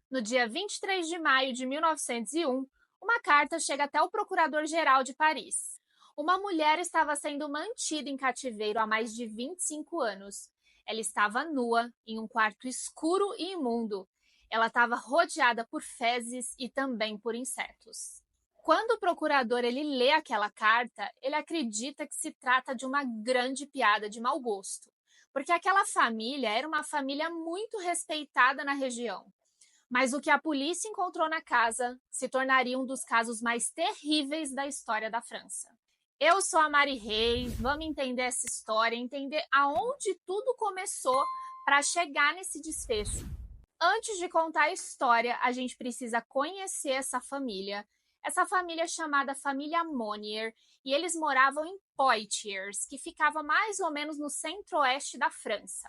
No dia 23 de maio de 1901, uma carta chega até o procurador-geral de Paris. Uma mulher estava sendo mantida em cativeiro há mais de 25 anos. Ela estava nua, em um quarto escuro e imundo. Ela estava rodeada por fezes e também por insetos. Quando o procurador lê aquela carta, ele acredita que se trata de uma grande piada de mau gosto, porque aquela família era uma família muito respeitada na região. Mas o que a polícia encontrou na casa se tornaria um dos casos mais terríveis da história da França. Eu sou a Mari Reis, vamos entender essa história, entender aonde tudo começou para chegar nesse desfecho. Antes de contar a história, a gente precisa conhecer essa família. Essa família é chamada família Monnier e eles moravam em Poitiers, que ficava mais ou menos no centro-oeste da França.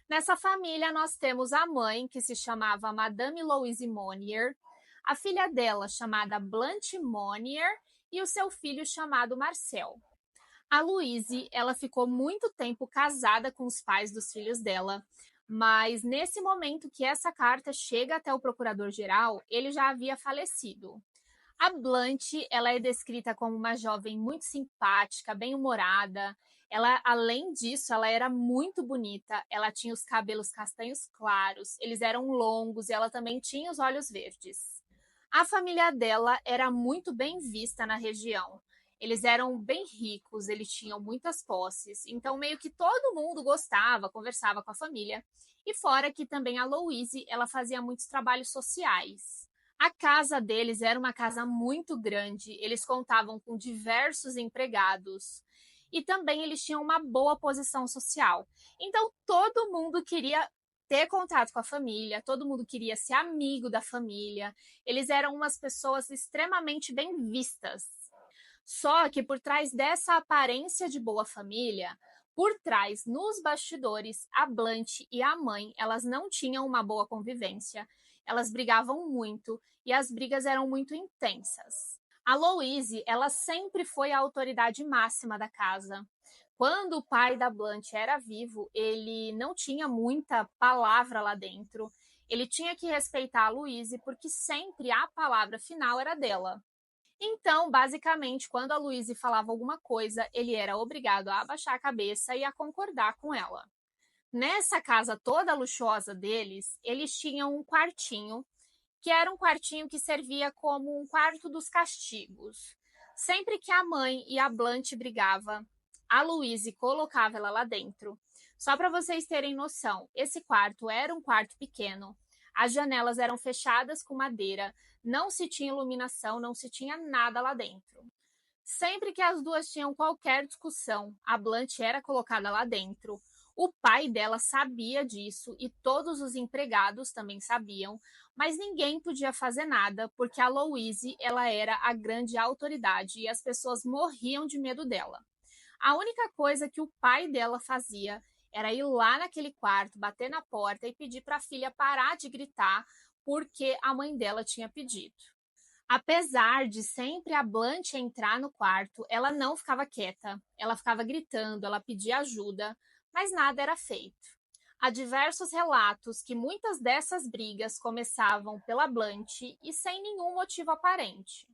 Nessa família, nós temos a mãe, que se chamava Madame Louise Monnier, a filha dela, chamada Blanche Monnier, e o seu filho, chamado Marcel. A Louise, ela ficou muito tempo casada com os pais dos filhos dela, mas nesse momento que essa carta chega até o procurador-geral, ele já havia falecido. A Blanche, ela é descrita como uma jovem muito simpática, bem-humorada. Ela, além disso, ela era muito bonita. Ela tinha os cabelos castanhos claros, eles eram longos e ela também tinha os olhos verdes. A família dela era muito bem vista na região. Eles eram bem ricos, eles tinham muitas posses, então meio que todo mundo gostava, conversava com a família. E fora que também a Louise, ela fazia muitos trabalhos sociais. A casa deles era uma casa muito grande, eles contavam com diversos empregados e também eles tinham uma boa posição social. Então todo mundo queria ter contato com a família, todo mundo queria ser amigo da família. Eles eram umas pessoas extremamente bem vistas. Só que por trás dessa aparência de boa família, por trás, nos bastidores, a Blanche e a mãe, elas não tinham uma boa convivência. Elas brigavam muito e as brigas eram muito intensas. A Louise, ela sempre foi a autoridade máxima da casa. Quando o pai da Blanche era vivo, ele não tinha muita palavra lá dentro. Ele tinha que respeitar a Louise porque sempre a palavra final era dela. Então, basicamente, quando a Louise falava alguma coisa, ele era obrigado a abaixar a cabeça e a concordar com ela. Nessa casa toda luxuosa deles, eles tinham um quartinho, que era um quartinho que servia como um quarto dos castigos. Sempre que a mãe e a Blanche brigavam, a Louise colocava ela lá dentro. Só para vocês terem noção, esse quarto era um quarto pequeno. As janelas eram fechadas com madeira, não se tinha iluminação, não se tinha nada lá dentro. Sempre que as duas tinham qualquer discussão, a Blanche era colocada lá dentro. O pai dela sabia disso e todos os empregados também sabiam, mas ninguém podia fazer nada porque a Louise, ela era a grande autoridade e as pessoas morriam de medo dela. A única coisa que o pai dela fazia era ir lá naquele quarto, bater na porta e pedir para a filha parar de gritar porque a mãe dela tinha pedido. Apesar de sempre a Blanche entrar no quarto, ela não ficava quieta. Ela ficava gritando, ela pedia ajuda, mas nada era feito. Há diversos relatos que muitas dessas brigas começavam pela Blanche e sem nenhum motivo aparente.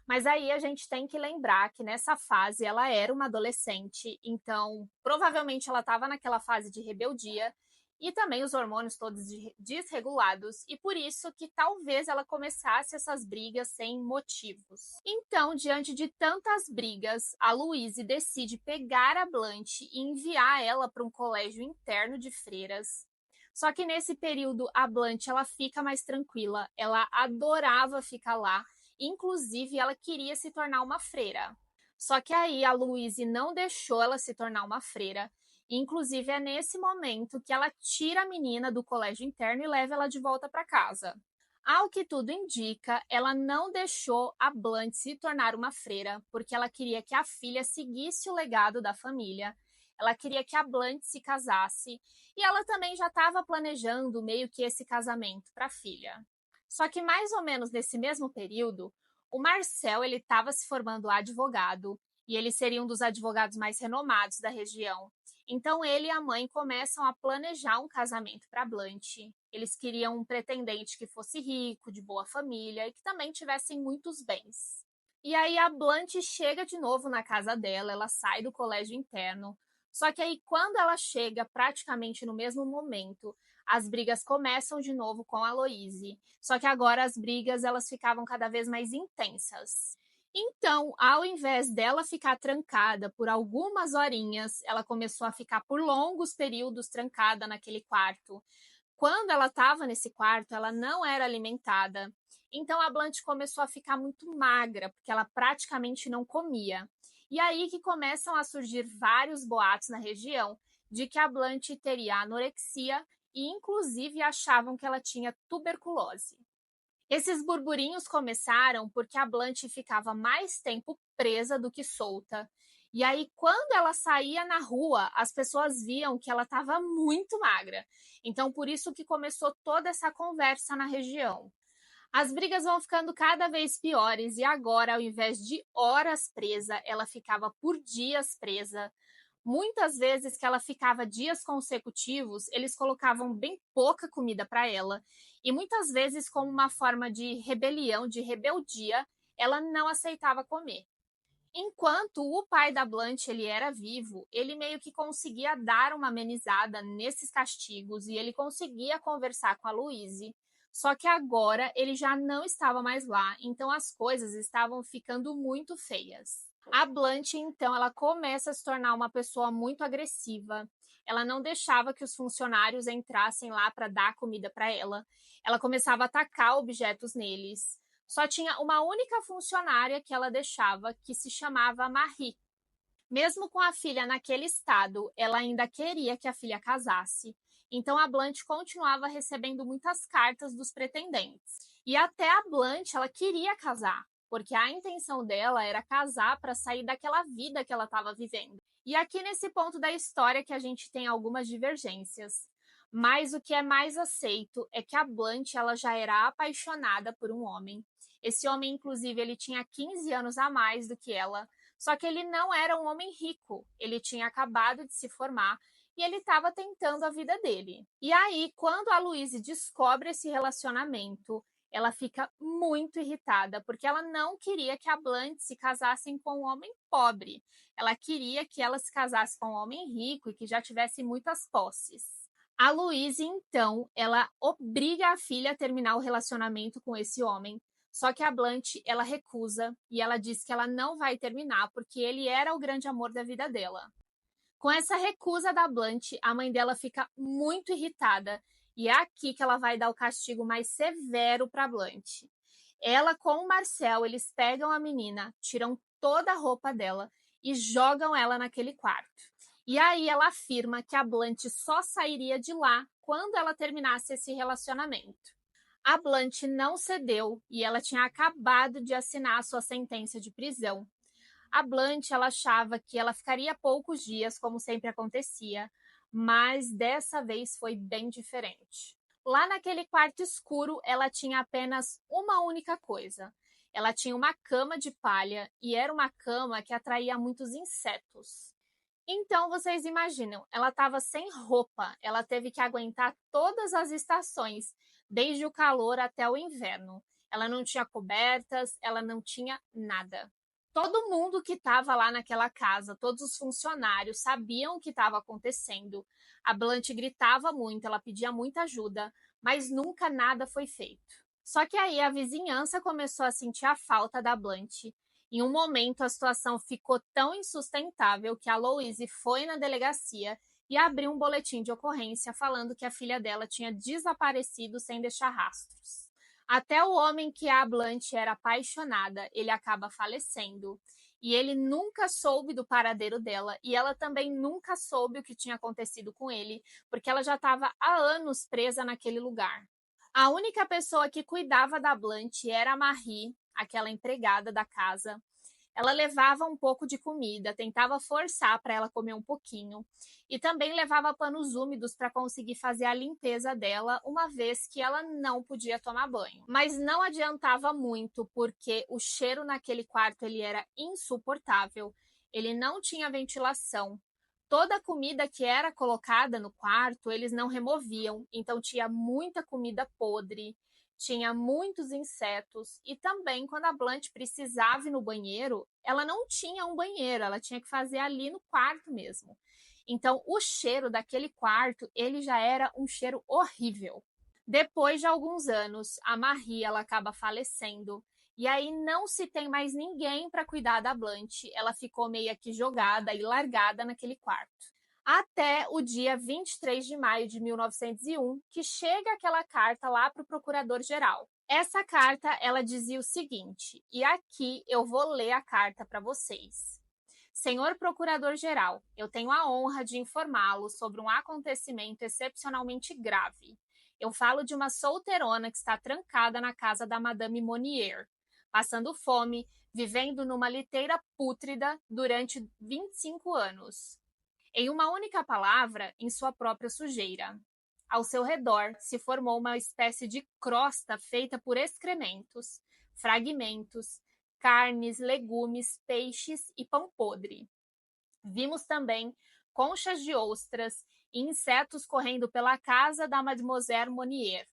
Mas aí a gente tem que lembrar que nessa fase ela era uma adolescente, então provavelmente ela estava naquela fase de rebeldia e também os hormônios todos desregulados, e por isso que talvez ela começasse essas brigas sem motivos. Então, diante de tantas brigas, a Louise decide pegar a Blanche e enviar ela para um colégio interno de freiras. Só que nesse período a Blanche ela fica mais tranquila, ela adorava ficar lá, inclusive ela queria se tornar uma freira. Só que aí a Louise não deixou ela se tornar uma freira. Inclusive, é nesse momento que ela tira a menina do colégio interno e leva ela de volta para casa. Ao que tudo indica, ela não deixou a Blanche se tornar uma freira, porque ela queria que a filha seguisse o legado da família. Ela queria que a Blanche se casasse e ela também já estava planejando meio que esse casamento para a filha. Só que mais ou menos nesse mesmo período, o Marcel ele estava se formando advogado e ele seria um dos advogados mais renomados da região. Então ele e a mãe começam a planejar um casamento para Blanche. Eles queriam um pretendente que fosse rico, de boa família e que também tivesse muitos bens. E aí a Blanche chega de novo na casa dela, ela sai do colégio interno. Só que aí quando ela chega praticamente no mesmo momento, as brigas começam de novo com a Louise. Só que agora as brigas elas ficavam cada vez mais intensas. Então, ao invés dela ficar trancada por algumas horinhas, ela começou a ficar por longos períodos trancada naquele quarto. Quando ela estava nesse quarto, ela não era alimentada. Então a Blanche começou a ficar muito magra, porque ela praticamente não comia. E aí que começam a surgir vários boatos na região de que a Blanche teria anorexia e inclusive achavam que ela tinha tuberculose. Esses burburinhos começaram porque a Blanche ficava mais tempo presa do que solta. E aí, quando ela saía na rua, as pessoas viam que ela estava muito magra. Então, por isso que começou toda essa conversa na região. As brigas vão ficando cada vez piores e agora, ao invés de horas presa, ela ficava por dias presa. Muitas vezes que ela ficava dias consecutivos, eles colocavam bem pouca comida para ela. E muitas vezes, como uma forma de rebelião, de rebeldia, ela não aceitava comer. Enquanto o pai da Blanche ele era vivo, ele meio que conseguia dar uma amenizada nesses castigos e ele conseguia conversar com a Louise. Só que agora ele já não estava mais lá, então as coisas estavam ficando muito feias. A Blanche, então, ela começa a se tornar uma pessoa muito agressiva. Ela não deixava que os funcionários entrassem lá para dar comida para ela. Ela começava a atacar objetos neles. Só tinha uma única funcionária que ela deixava, que se chamava Marie. Mesmo com a filha naquele estado, ela ainda queria que a filha casasse. Então a Blanche continuava recebendo muitas cartas dos pretendentes. E até a Blanche, ela queria casar, porque a intenção dela era casar para sair daquela vida que ela estava vivendo. E aqui nesse ponto da história que a gente tem algumas divergências. Mas o que é mais aceito é que a Blanche ela já era apaixonada por um homem. Esse homem, inclusive, ele tinha 15 anos a mais do que ela, só que ele não era um homem rico, ele tinha acabado de se formar e ele estava tentando a vida dele. E aí, quando a Louise descobre esse relacionamento, ela fica muito irritada, porque ela não queria que a Blanche se casasse com um homem pobre. Ela queria que ela se casasse com um homem rico e que já tivesse muitas posses. A Louise, então, ela obriga a filha a terminar o relacionamento com esse homem. Só que a Blanche, ela recusa e ela diz que ela não vai terminar porque ele era o grande amor da vida dela. Com essa recusa da Blanche, a mãe dela fica muito irritada e é aqui que ela vai dar o castigo mais severo para Blanche. Ela com o Marcel, eles pegam a menina, tiram toda a roupa dela e jogam ela naquele quarto. E aí ela afirma que a Blanche só sairia de lá quando ela terminasse esse relacionamento. A Blanche não cedeu e ela tinha acabado de assinar a sua sentença de prisão. A Blanche ela achava que ela ficaria poucos dias, como sempre acontecia, mas dessa vez foi bem diferente. Lá naquele quarto escuro, ela tinha apenas uma única coisa. Ela tinha uma cama de palha e era uma cama que atraía muitos insetos. Então, vocês imaginam, ela estava sem roupa, ela teve que aguentar todas as estações, desde o calor até o inverno. Ela não tinha cobertas, ela não tinha nada. Todo mundo que estava lá naquela casa, todos os funcionários sabiam o que estava acontecendo. A Blanche gritava muito, ela pedia muita ajuda, mas nunca nada foi feito. Só que aí a vizinhança começou a sentir a falta da Blanche. Em um momento, a situação ficou tão insustentável que a Louise foi na delegacia e abriu um boletim de ocorrência falando que a filha dela tinha desaparecido sem deixar rastros. Até o homem que a Blanche era apaixonada, ele acaba falecendo. E ele nunca soube do paradeiro dela e ela também nunca soube o que tinha acontecido com ele, porque ela já estava há anos presa naquele lugar. A única pessoa que cuidava da Blanche era a Marie, aquela empregada da casa. Ela levava um pouco de comida, tentava forçar para ela comer um pouquinho e também levava panos úmidos para conseguir fazer a limpeza dela, uma vez que ela não podia tomar banho. Mas não adiantava muito, porque o cheiro naquele quarto ele era insuportável, ele não tinha ventilação. Toda a comida que era colocada no quarto, eles não removiam, então tinha muita comida podre, tinha muitos insetos e também quando a Blanche precisava ir no banheiro, ela não tinha um banheiro, ela tinha que fazer ali no quarto mesmo. Então o cheiro daquele quarto, ele já era um cheiro horrível. Depois de alguns anos, a Marie ela acaba falecendo e aí não se tem mais ninguém para cuidar da Blanche. Ela ficou meio que jogada e largada naquele quarto. Até o dia 23 de maio de 1901, que chega aquela carta lá para o procurador-geral. Essa carta, ela dizia o seguinte, e aqui eu vou ler a carta para vocês. Senhor Procurador-Geral, eu tenho a honra de informá-lo sobre um acontecimento excepcionalmente grave. Eu falo de uma solteirona que está trancada na casa da Madame Monnier, passando fome, vivendo numa liteira pútrida durante 25 anos. Em uma única palavra, em sua própria sujeira. Ao seu redor se formou uma espécie de crosta feita por excrementos, fragmentos, carnes, legumes, peixes e pão podre. Vimos também conchas de ostras e insetos correndo pela casa da Mademoiselle Monnier.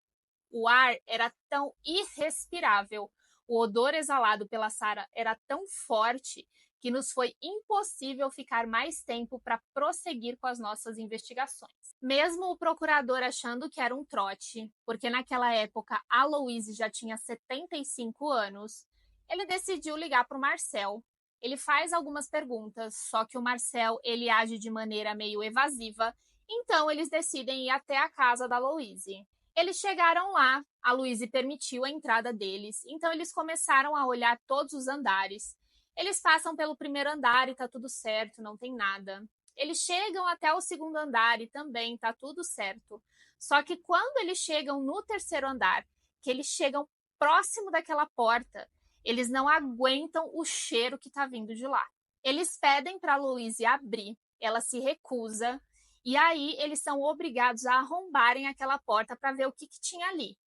O ar era tão irrespirável, o odor exalado pela Sara era tão forte que nos foi impossível ficar mais tempo para prosseguir com as nossas investigações. Mesmo o procurador achando que era um trote, porque naquela época a Louise já tinha 75 anos, ele decidiu ligar para o Marcel. Ele faz algumas perguntas, só que o Marcel ele age de maneira meio evasiva, então eles decidem ir até a casa da Louise. Eles chegaram lá, a Louise permitiu a entrada deles, então eles começaram a olhar todos os andares. Eles passam pelo primeiro andar e tá tudo certo, não tem nada. Eles chegam até o segundo andar e também tá tudo certo. Só que quando eles chegam no terceiro andar, que eles chegam próximo daquela porta, eles não aguentam o cheiro que tá vindo de lá. Eles pedem para Louise abrir, ela se recusa, e aí eles são obrigados a arrombarem aquela porta para ver o que tinha ali.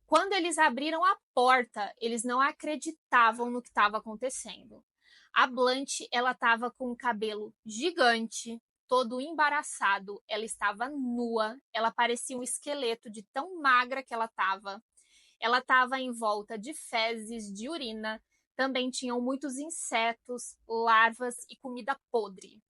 Quando eles abriram a porta, eles não acreditavam no que estava acontecendo. A Blanche, ela estava com um cabelo gigante, todo embaraçado, ela estava nua, ela parecia um esqueleto de tão magra que ela estava. Ela estava em volta de fezes, de urina, também tinham muitos insetos, larvas e comida podre.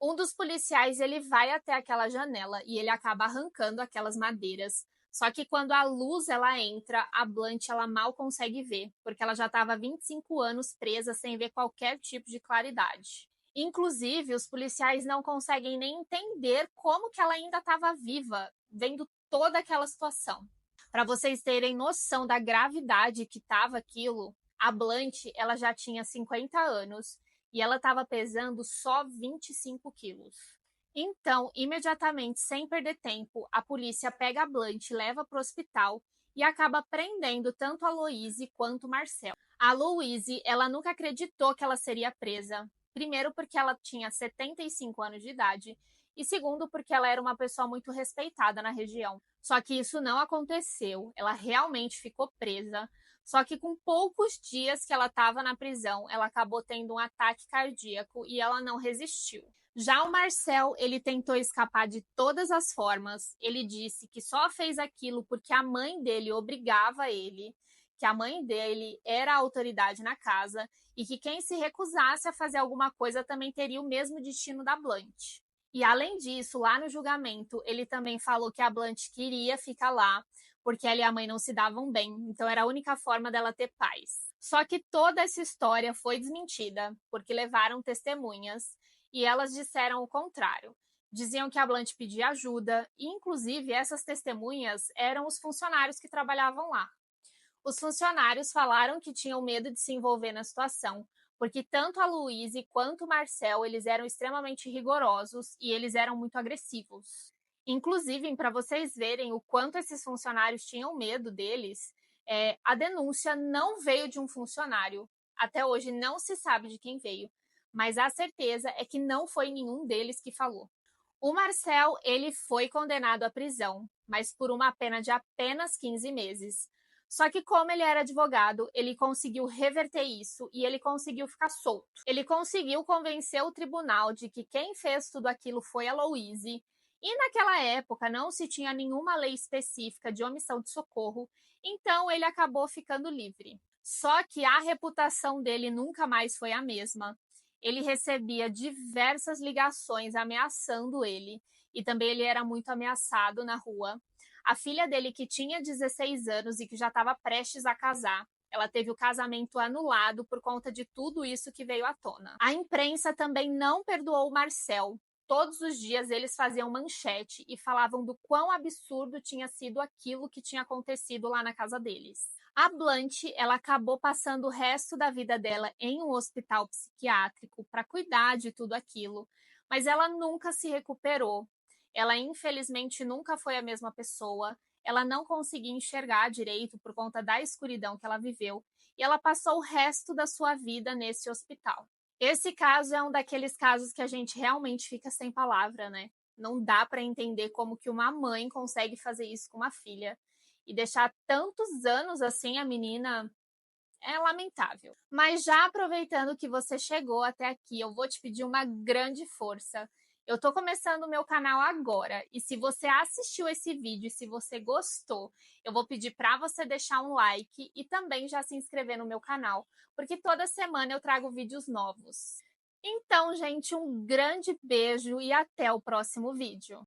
Um dos policiais ele vai até aquela janela e ele acaba arrancando aquelas madeiras. Só que quando a luz ela entra, a Blanche ela mal consegue ver, porque ela já estava 25 anos presa sem ver qualquer tipo de claridade. Inclusive, os policiais não conseguem nem entender como que ela ainda estava viva, vendo toda aquela situação. Para vocês terem noção da gravidade que estava aquilo, a Blanche ela já tinha 50 anos e ela estava pesando só 25 quilos. Então, imediatamente, sem perder tempo, a polícia pega a Blanche, leva para o hospital e acaba prendendo tanto a Louise quanto o Marcel. A Louise, ela nunca acreditou que ela seria presa. Primeiro porque ela tinha 75 anos de idade e segundo porque ela era uma pessoa muito respeitada na região. Só que isso não aconteceu. Ela realmente ficou presa. Só que com poucos dias que ela estava na prisão, ela acabou tendo um ataque cardíaco e ela não resistiu. Já o Marcel, ele tentou escapar de todas as formas. Ele disse que só fez aquilo porque a mãe dele obrigava ele, que a mãe dele era a autoridade na casa e que quem se recusasse a fazer alguma coisa também teria o mesmo destino da Blanche. E além disso, lá no julgamento, ele também falou que a Blanche queria ficar lá, porque ela e a mãe não se davam bem, então era a única forma dela ter paz. Só que toda essa história foi desmentida, porque levaram testemunhas e elas disseram o contrário. Diziam que a Blanche pedia ajuda e, inclusive, essas testemunhas eram os funcionários que trabalhavam lá. Os funcionários falaram que tinham medo de se envolver na situação, porque tanto a Louise quanto o Marcel, eles eram extremamente rigorosos e eles eram muito agressivos. Inclusive, para vocês verem o quanto esses funcionários tinham medo deles, a denúncia não veio de um funcionário. Até hoje não se sabe de quem veio, mas a certeza é que não foi nenhum deles que falou. O Marcel, ele foi condenado à prisão, mas por uma pena de apenas 15 meses. Só que como ele era advogado, ele conseguiu reverter isso e ele conseguiu ficar solto. Ele conseguiu convencer o tribunal de que quem fez tudo aquilo foi a Louise, e naquela época não se tinha nenhuma lei específica de omissão de socorro, então ele acabou ficando livre. Só que a reputação dele nunca mais foi a mesma. Ele recebia diversas ligações ameaçando ele, e também ele era muito ameaçado na rua. A filha dele, que tinha 16 anos e que já estava prestes a casar, ela teve o casamento anulado por conta de tudo isso que veio à tona. A imprensa também não perdoou o Marcel. Todos os dias eles faziam manchete e falavam do quão absurdo tinha sido aquilo que tinha acontecido lá na casa deles. A Blunt, ela acabou passando o resto da vida dela em um hospital psiquiátrico para cuidar de tudo aquilo, mas ela nunca se recuperou. Ela, infelizmente, nunca foi a mesma pessoa. Ela não conseguia enxergar direito por conta da escuridão que ela viveu, e ela passou o resto da sua vida nesse hospital. Esse caso é um daqueles casos que a gente realmente fica sem palavra, né? Não dá para entender como que uma mãe consegue fazer isso com uma filha e deixar tantos anos assim a menina. É lamentável. Mas já aproveitando que você chegou até aqui, eu vou te pedir uma grande força. Eu tô começando o meu canal agora, e se você assistiu esse vídeo e se você gostou, eu vou pedir para você deixar um like e também já se inscrever no meu canal, porque toda semana eu trago vídeos novos. Então, gente, um grande beijo e até o próximo vídeo.